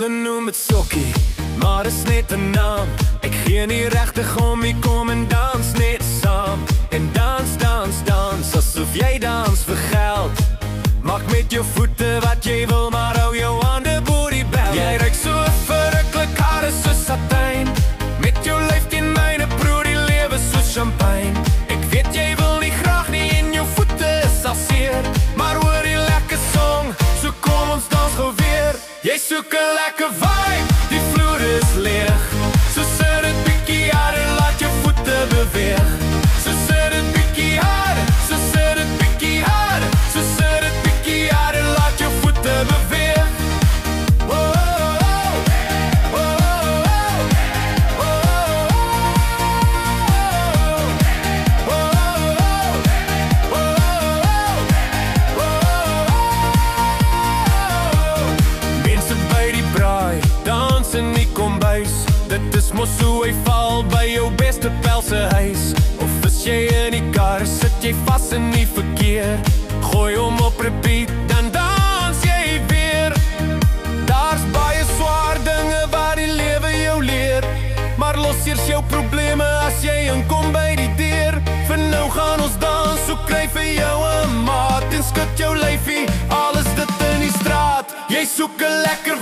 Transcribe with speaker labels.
Speaker 1: Hulle noem het sokkie, maar is net 'n naam. Ek gee nie regtig om, ek kom en dans net saam. En dans, dans, dans, asof jy dans vir geld. Maak met jou voete wat jy wil, maar hou jou hande bo die bel. Jy ruik so verruklik, hare soos satijn. Met jou lyf teen myne, proe die lewe soos champagne. Ek weet jy wil nie graag nie en jou voete is al seer, maar hoor die lekker song, so kom ons dans gou weer. Jy soek 'n lekker vibe, die vloer is leeg. So sit dit bietjie harder, laat jou voete beweeg. So sit dit bietjie harder, so sit dit bietjie harder. So sit dit bietjie harder, laat jou voete beweeg. Oh, oh, oh, oh, oh, mense by die braai, dans in die kombuis. Dit is mos hoe hy val by jou beste pelse huis. Of is jy in die kar, sit jy vas in die verkeer. Gooi hom op repeat, dan dans jy weer. Daar's baie swaar dinge wat die lewe jou leer, maar los eers jou probleme as jy inkom by die deur. Vir nou gaan ons dans, so kry vir jou 'n maat en skud jou lyfie, alles dit in die straat. Jy soek 'n lekker